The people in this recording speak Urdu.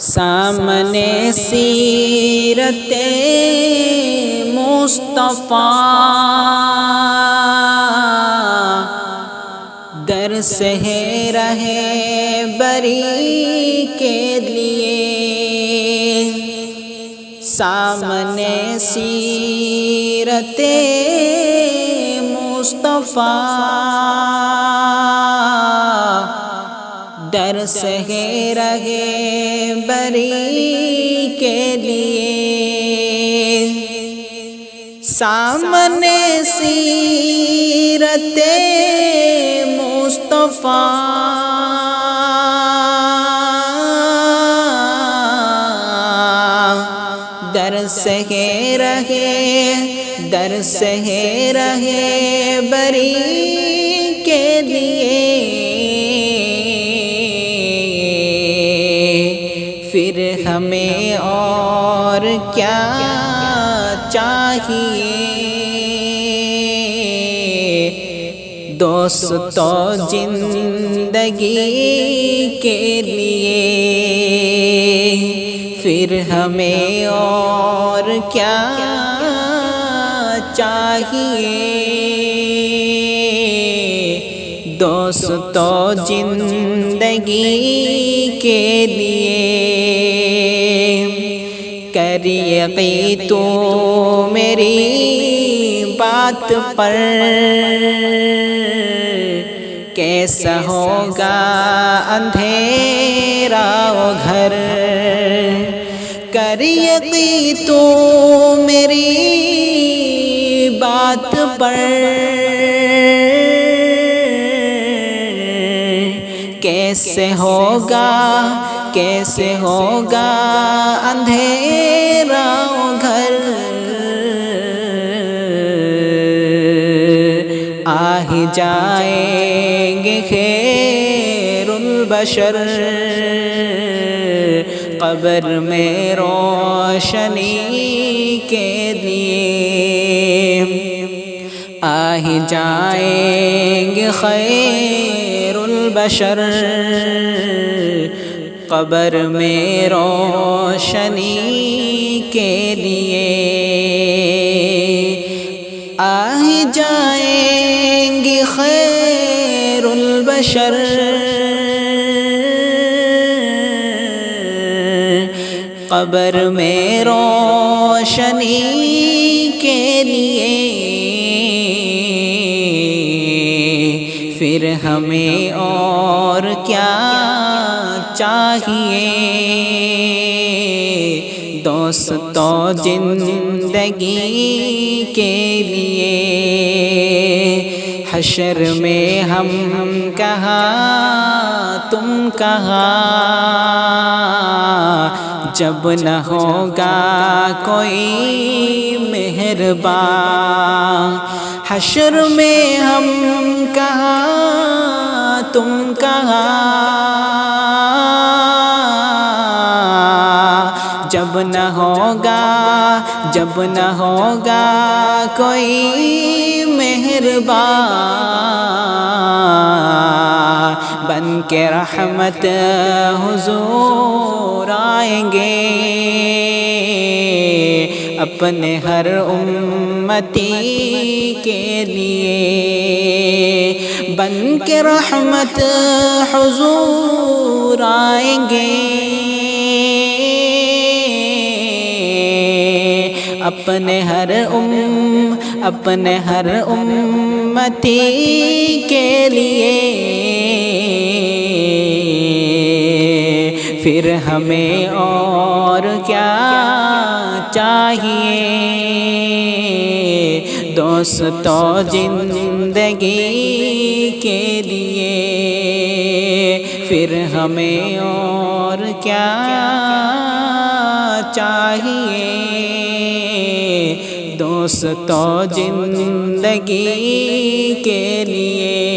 سامنے سیرت مصطفیٰ درس ہے رہے بری کے لیے، سامنے سیرت مصطفیٰ درس ہے رہے بری کے لیے، سامنے سیرت مصطفیٰ درس ہے رہے بری کے لیے، پھر ہمیں اور کیا چاہیے، دوستو زندگی کے لیے، پھر ہمیں اور کیا چاہیے، دوستو زندگی کے لیے، کر یقین تو میری بات پر، کیسا ہوگا اندھیرا و گھر، کر یقین تو میری بات پر، کیسے ہوگا اندھیرا و گھر، آ ہی جائیں گے خیر البشر، قبر میں روشنی کے لیے، آ ہی جائیں گے خیر البشر، قبر میں روشنی کے لیے، آ ہی جائیں گے خیر البشر، قبر میں روشنی کے لیے، پھر ہمیں اور کیا چاہیے، دوستو زندگی کے لیے، حشر میں ہم کہاں تم کہاں، جب نہ ہوگا کوئی مہربان، حشر میں ہم کہاں تم کہاں، جب نہ ہوگا کوئی مہربان، بن کے رحمت حضور آئیں گے، اپنے ہر امتی کے لیے، بن کے رحمت حضور آئیں گے، اپنے ہر امتی کے لیے، پھر ہمیں اور کیا چاہیے، دوستو زندگی کے لیے، پھر ہمیں اور کیا چاہیے، دوستو زندگی کے لیے۔